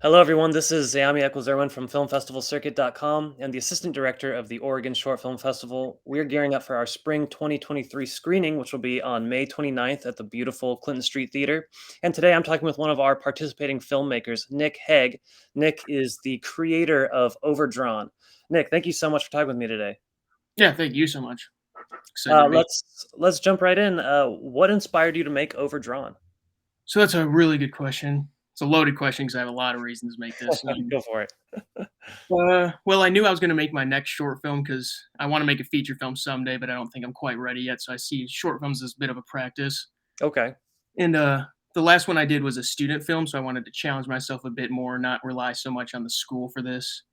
Hello, everyone. This is Zayami Eccles-Irwin from FilmFestivalCircuit.com and the assistant director of the Oregon Short Film Festival. We're gearing up for our spring 2023 screening, which will be on May 29th at the beautiful Clinton Street Theater. And today I'm talking with one of our participating filmmakers, Nick Hegg. Nick is the creator of Overdrawn. Nick, thank you so much for talking with me today. Yeah, thank you so much. Excited Uh, to be. let's jump right in. What inspired you to make Overdrawn? So that's a really good question. It's a loaded question because I have a lot of reasons to make this. Go for it. Well, I knew I was going to make my next short film because I want to make a feature film someday, but I don't think I'm quite ready yet. So I see short films as a bit of a practice. Okay. And the last one I did was a student film, so I wanted to challenge myself a bit more, not rely so much on the school for this.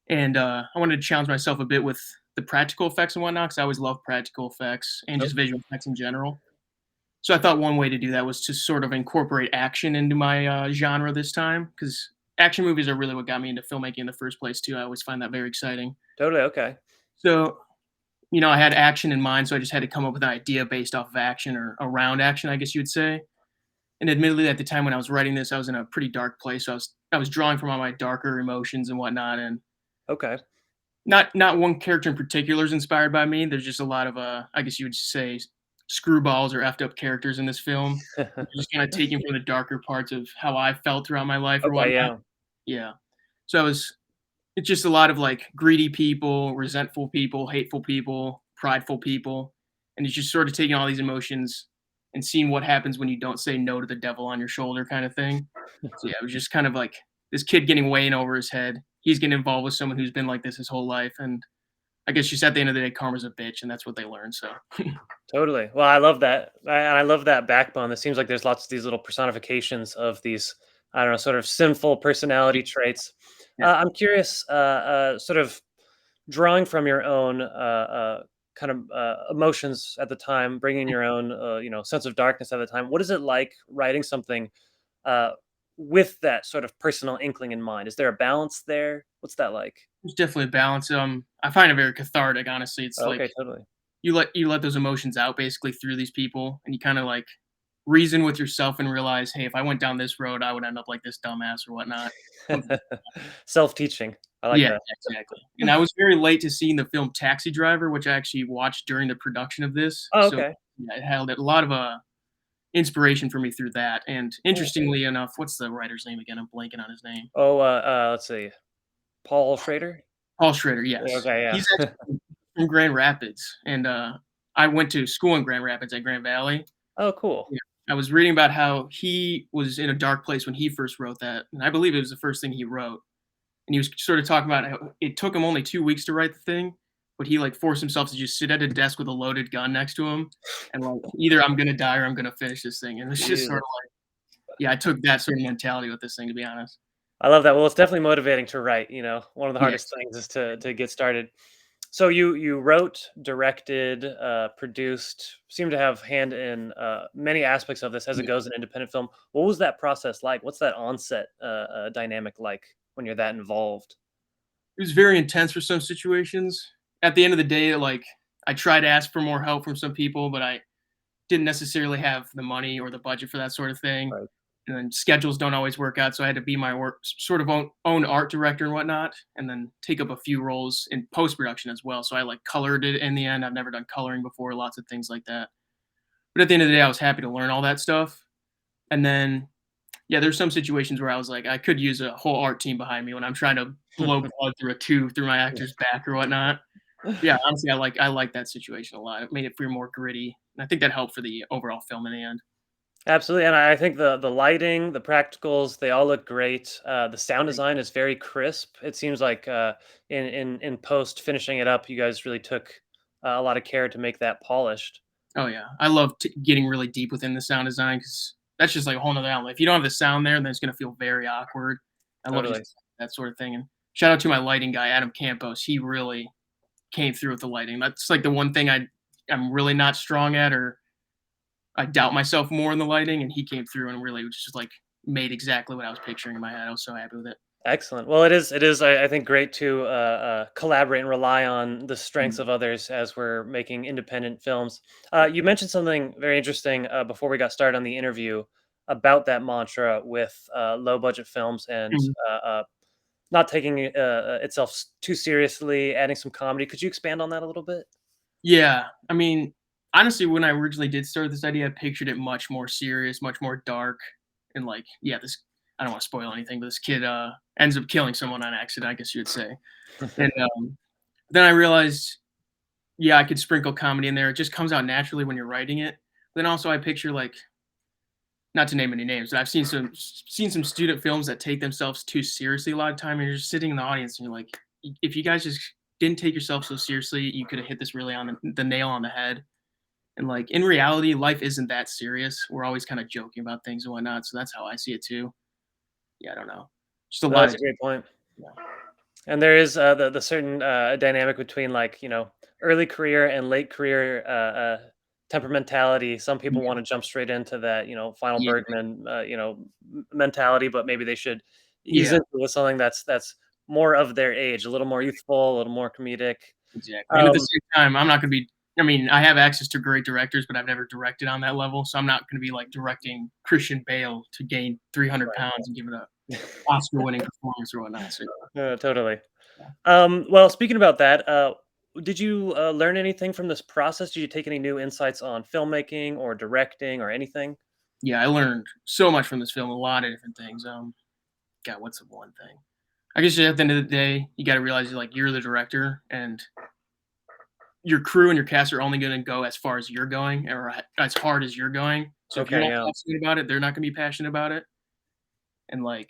And I wanted to challenge myself a bit with the practical effects and whatnot, because I always love practical effects and just visual effects in general. So I thought one way to do that was to sort of incorporate action into my genre this time, because action movies are really what got me into filmmaking in the first place too. I always find that very exciting. Totally. Okay. So I had action in mind, so I just had to come up with an idea based off of action or around action, I guess you would say. And admittedly, at the time when I was writing this, I was in a pretty dark place. So I was drawing from all my darker emotions and whatnot, and Okay. not one character in particular is inspired by me. There's just a lot of I guess you would say screwballs or effed up characters in this film. Just kind of taking from the darker parts of how I felt throughout my life or Okay. whatnot. Yeah. Yeah. So it's just a lot of like greedy people, resentful people, hateful people, prideful people. And it's just sort of taking all these emotions and seeing what happens when you don't say no to the devil on your shoulder kind of thing. So yeah, it was just kind of like this kid getting way in over his head. He's getting involved with someone who's been like this his whole life. And I guess just at the end of the day, karma's a bitch, and that's what they learn. So Totally. Well, I love that. I love that backbone. It seems like there's lots of these little personifications of these, I don't know, sort of sinful personality traits. yeah. I'm curious, sort of drawing from your own kind of emotions at the time, bringing your own, sense of darkness at the time. What is it like writing something uh, with that sort of personal inkling in mind? Is there a balance there? What's that like? There's definitely a balance. I find it very cathartic, honestly. It's Oh, like okay, totally. you let those emotions out basically through these people, and you kind of like reason with yourself and realize, hey, if I went down this road, I would end up like this dumbass or whatnot. Something. Self-teaching. I like Yeah, that. exactly. And I was very late to seeing the film Taxi Driver, which I actually watched during the production of this. Oh, So okay. yeah, it held a lot of inspiration for me through that. And Cool. interestingly enough, what's the writer's name again? I'm blanking on his name. Oh, let's see. Paul Schrader? Paul Schrader. Yes, Okay, yeah. he's actually from Grand Rapids, and I went to school in Grand Rapids at Grand Valley. Oh, cool. Yeah. I was reading about how he was in a dark place when he first wrote that, and I believe it was the first thing he wrote. And he was sort of talking about how it took him only 2 weeks to write the thing, but he, like, forced himself to just sit at a desk with a loaded gun next to him and, like, either I'm gonna die or I'm gonna finish this thing, and it's just sort of Jesus. like yeah, I took that sort of mentality with this thing, to be honest. I love that. Well, it's definitely motivating to write, one of the Yeah, hardest things is to get started. So you wrote, directed, produced, seem to have hand in many aspects of this as it yeah. goes in independent film. What was that process like? What's that onset dynamic like when you're that involved? It was very intense for some situations. At the end of the day, like, I tried to ask for more help from some people, but I didn't necessarily have the money or the budget for that sort of thing. Right. And then schedules don't always work out, so I had to be my work sort of own art director and whatnot, and then take up a few roles in post production as well. So I like colored it in the end. I've never done coloring before, lots of things like that. But at the end of the day, I was happy to learn all that stuff. And then, yeah, there's some situations where I was like, I could use a whole art team behind me when I'm trying to blow blood through a tube through my actor's back or whatnot. Yeah, honestly, I like that situation a lot. It made it feel more gritty, and I think that helped for the overall film in the end. Absolutely, and I think the lighting, the practicals, they all look great. The sound design is very crisp. It seems like in post finishing it up, you guys really took a lot of care to make that polished. Oh yeah, I love getting really deep within the sound design because that's just like a whole nother element. If you don't have the sound there, then it's gonna feel very awkward. I love just Totally. that sort of thing. And shout out to my lighting guy, Adam Campos. He really came through with the lighting. That's like the one thing I'm really not strong at, or I doubt myself more in the lighting, and he came through and really was just like made exactly what I was picturing in my head. I was so happy with it. Excellent. Well, it is. I think great to collaborate and rely on the strengths Mm. of others as we're making independent films. You mentioned something very interesting before we got started on the interview. about that mantra with low budget films and Mhm. not taking itself too seriously, adding some comedy. Could you expand on that a little bit? Yeah, I mean, honestly, when I originally did start this idea, I pictured it much more serious, much more dark, and like, yeah, this I don't want to spoil anything, but this kid ends up killing someone on accident, I guess you would say. And then I realized, yeah, I could sprinkle comedy in there. It just comes out naturally when you're writing it. Then also, I picture like, not to name any names, but I've seen some student films that take themselves too seriously a lot of time, and you're just sitting in the audience and you're like, If you guys just didn't take yourself so seriously, you could have hit this really on the nail on the head." And like in reality, life isn't that serious. We're always kind of joking about things and whatnot. So that's how I see it too. Yeah, I don't know. Just a No, lot that's of a great point. yeah. And there is the certain dynamic between like early career and late career temperamentality. Some people Yeah, want to jump straight into that final yeah, Bergman mentality, but maybe they should ease yeah, into with something that's more of their age, a little more youthful, a little more comedic. exactly. And at the Um, same time, I'm not going to be. I mean, I have access to great directors, but I've never directed on that level. So I'm not going to be like directing Christian Bale to gain 300 pounds and give it a Oscar-winning performance or whatnot. So totally. yeah, Well, speaking about that, did you learn anything from this process? Did you take any new insights on filmmaking or directing or anything? yeah, I learned so much from this film. A lot of different things. God, what's the one thing? I guess at the end of the day, you got to realize like you're the director, and your crew and your cast are only going to go as far as you're going or as hard as you're going. So if you're Okay, not yeah. passionate about it, they're not going to be passionate about it. And like,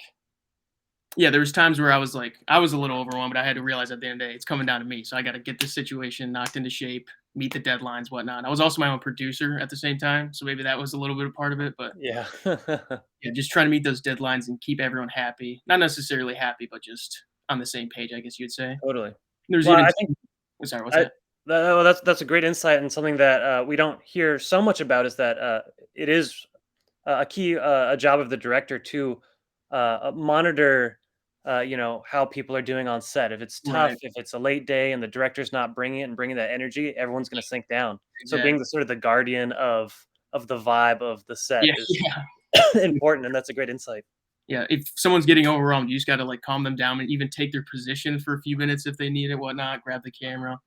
yeah, there was times where I was a little overwhelmed, but I had to realize at the end of the day, it's coming down to me. So I got to get this situation knocked into shape, meet the deadlines, whatnot. I was also my own producer at the same time, so maybe that was a little bit of part of it. But Yeah. yeah, just trying to meet those deadlines and keep everyone happy. Not necessarily happy, but just on the same page, I guess you'd say. Totally. There's Well, even I think sorry, what's I that? well, that's a great insight and something that, we don't hear so much about is that, it is a key, a job of the director to, monitor, how people are doing on set. If it's tough, Right. if it's a late day and the director's not bringing it and bringing that energy, everyone's gonna sink down. So being Exactly. the sort of the guardian of the vibe of the set Yeah. is Yeah. important, and that's a great insight. Yeah, if someone's getting overwhelmed, you just gotta, like, calm them down and even take their position for a few minutes if they need it, whatnot, grab the camera,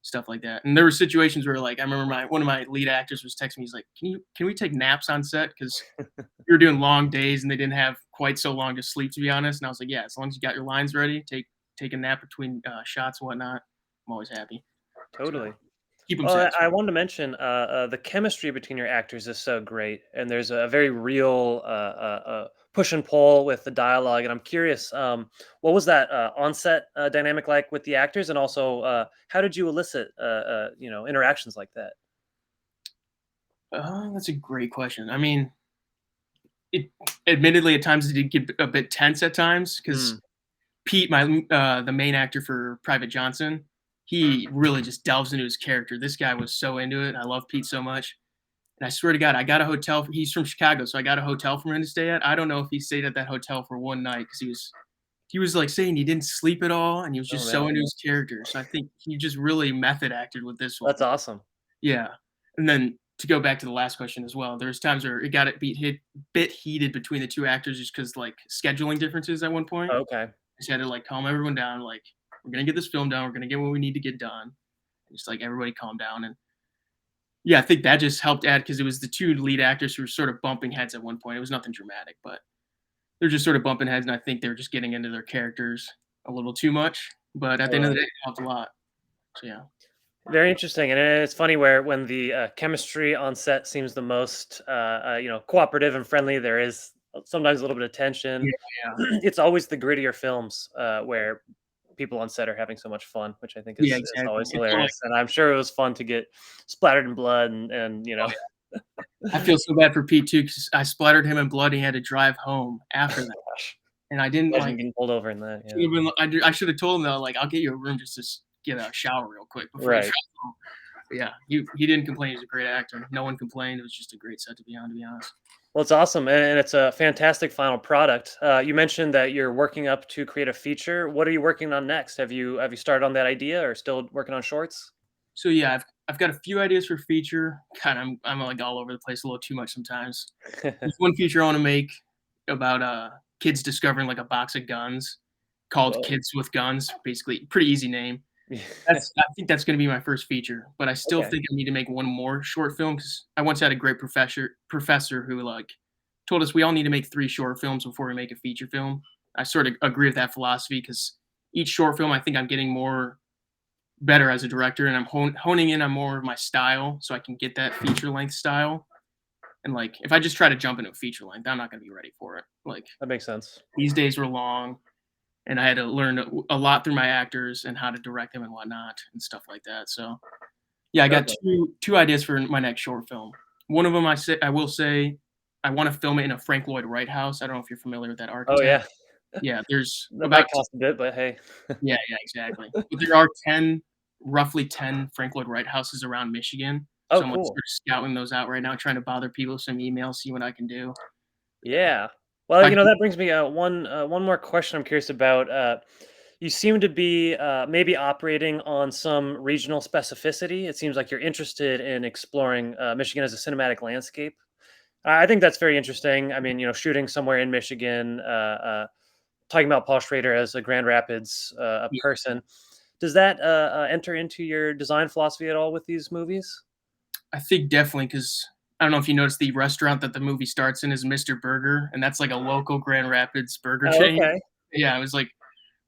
stuff like that. And there were situations where, like, I remember one of my lead actors was texting me, he's like, can we take naps on set? Because we were doing long days and they didn't have quite so long to sleep, to be honest." And I was like, "Yeah, as long as you got your lines ready, take a nap between, shots and whatnot, I'm always happy." So, Totally. keep them Well, I satisfied. wanted to mention the chemistry between your actors is so great, and there's a very real push and pull with the dialogue. And I'm curious, what was that onset dynamic like with the actors, and also how did you elicit interactions like that? That's a great question. I mean, it admittedly, at times, it did get a bit tense at times Mm, because Pete, the main actor for Private Johnson, he really just delves into his character. This guy was so into it. I love Pete so much. And I swear to God, I got a hotel. He's from Chicago, so I got a hotel for him to stay at. I don't know if he stayed at that hotel for one night because he was like saying he didn't sleep at all, and he was oh just so man, into his character. So I think he just really method acted with this that's one. awesome. Yeah. And then to go back to the last question as well, there's times where it got it bit heated between the two actors just because like scheduling differences at one point. Okay, Just had to like calm everyone down. Like, we're gonna get this film done. We're gonna get what we need to get done. Just like everybody calm down. And yeah, I think that just helped add because it was the two lead actors who were sort of bumping heads at one point. It was nothing dramatic, but they're just sort of bumping heads, and I think they're just getting into their characters a little too much. But at the end of the totally. day, it helped a lot. So yeah. Very interesting, and it's funny where when the chemistry on set seems the most, cooperative and friendly, there is sometimes a little bit of tension. Yeah, yeah. It's always the grittier films where people on set are having so much fun, which I think Yeah, is exactly. always It's not like, hilarious. And I'm sure it was fun to get splattered in blood and oh yeah. I feel so bad for Pete too because I splattered him in blood. He had to drive home after that, gosh, and I didn't imagine like. getting pulled over in that. Should Yeah, have been. I should have told him though, like, I'll get you a room just to get a shower real quick before you drive right. home. But yeah, he didn't complain. He was a great actor. No one complained. It was just a great set to be on. To be honest. Well, it's awesome, and it's a fantastic final product. You mentioned that you're working up to create a feature. What are you working on next? Have you started on that idea, or still working on shorts? So yeah, I've got a few ideas for feature. God, I'm like all over the place a little too much sometimes. There's one feature I wanna make about, kids discovering, like, a box of guns called Whoa. Kids with Guns, basically, pretty easy name. I think that's gonna be my first feature, but I still Okay. think I need to make one more short film because I once had a great professor who, like, told us we all need to make 3 short films before we make a feature film. I sort of agree with that philosophy because each short film, I think I'm getting more better as a director, and I'm honing in on more of my style so I can get that feature length style. And, like, if I just try to jump into a feature length, I'm not gonna be ready for it. Like, That makes sense. these days were long, and I had to learn a lot through my actors and how to direct them and whatnot and stuff like that. So, yeah, I got Okay. two ideas for my next short film. One of them, I will say, I want to film it in a Frank Lloyd Wright house. I don't know if you're familiar with that Oh, architect. yeah. Yeah, there's That might about cost a bit, but hey. yeah, yeah, exactly. But there are roughly 10 Frank Lloyd Wright houses around Michigan. Oh, So I'm like cool. sort of scouting those out right now, trying to bother people with some emails, see what I can do. Yeah, Yeah. if Well, I can, that brings me one more question I'm curious about. You seem to be maybe operating on some regional specificity. It seems like you're interested in exploring Michigan as a cinematic landscape. I think that's very interesting. I mean, shooting somewhere in Michigan, talking about Paul Schrader as a Grand Rapids a yeah, person. Does that enter into your design philosophy at all with these movies? I think definitely because I don't know if you noticed the restaurant that the movie starts in is Mr. Burger, and that's like a local Grand Rapids burger Oh, chain. okay. Yeah, it was like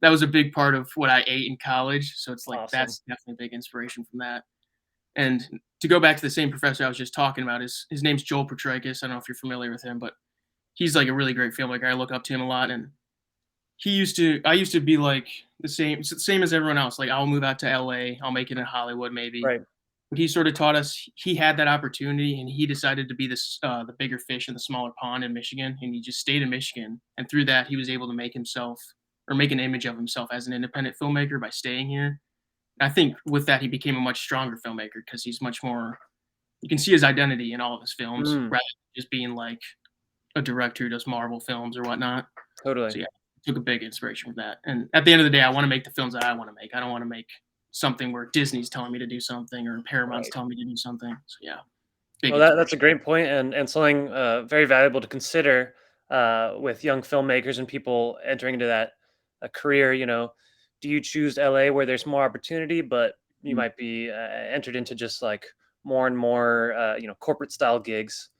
that was a big part of what I ate in college. So it's like Awesome. that's definitely a big inspiration from that. And to go back to the same professor I was just talking about, his name's Joel Petrikis. I don't know if you're familiar with him, but he's like a really great filmmaker. I look up to him a lot, and I used to be like same as everyone else. Like I'll move out to LA, I'll make it in Hollywood maybe. Right. But he sort of taught us he had that opportunity and he decided to be the bigger fish in the smaller pond in Michigan, and he just stayed in Michigan. And through that, he was able to make himself or make an image of himself as an independent filmmaker by staying here. I think with that, he became a much stronger filmmaker because he's much more. You can see his identity in all of his films Mm, rather than just being like a director who does Marvel films or whatnot. totally. So yeah, took a big inspiration from that. And at the end of the day, I want to make the films that I want to make. I don't want to make something where Disney's telling me to do something or Paramount's Right. telling me to do something. So yeah, big Well, that's a inspiration. great point and something very valuable to consider with young filmmakers and people entering into that career. Do you choose LA where there's more opportunity, but you Mm, might be entered into just like more and more corporate style gigs,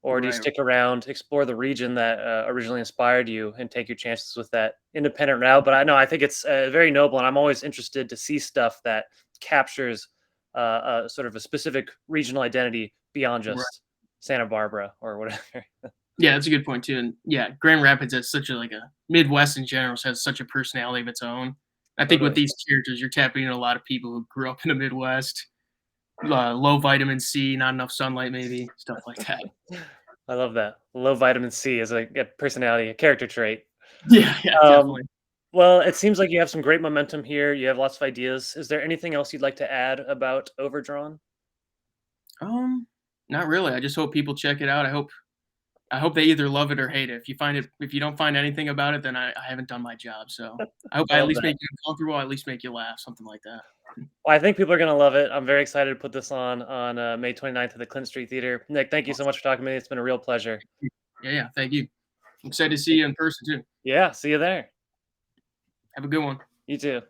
or do you right, stick around, explore the region that originally inspired you, and take your chances with that independent route? But I know I think it's very noble, and I'm always interested to see stuff that captures sort of a specific regional identity beyond right. just Santa Barbara or whatever. Yeah, that's a good point too. And yeah, Grand Rapids has such a like a Midwest in general has such a personality of its own. I think with Totally. these characters, you're tapping into a lot of people who grew up in the Midwest, low vitamin C, not enough sunlight, maybe stuff like that. I love that. Low vitamin C is a personality, a character trait. Yeah, yeah, Um, definitely. well, it seems like you have some great momentum here. You have lots of ideas. Is there anything else you'd like to add about Overdrawn? Um, Not really. I just hope people check it out. I hope they either love it or hate it. If you don't find anything about it, then I haven't done my job. So I hope I I at love least that. make you uncomfortable, at least make you laugh, something like that. Well, I think people are gonna love it. I'm very excited to put this on May 29th at the Clinton Street Theater. Nick, thank you so Awesome. much for talking to me. It's been a real pleasure. Yeah, yeah. Thank you. I'm excited to see you in person too. Yeah, see you there. Have a good one. You too.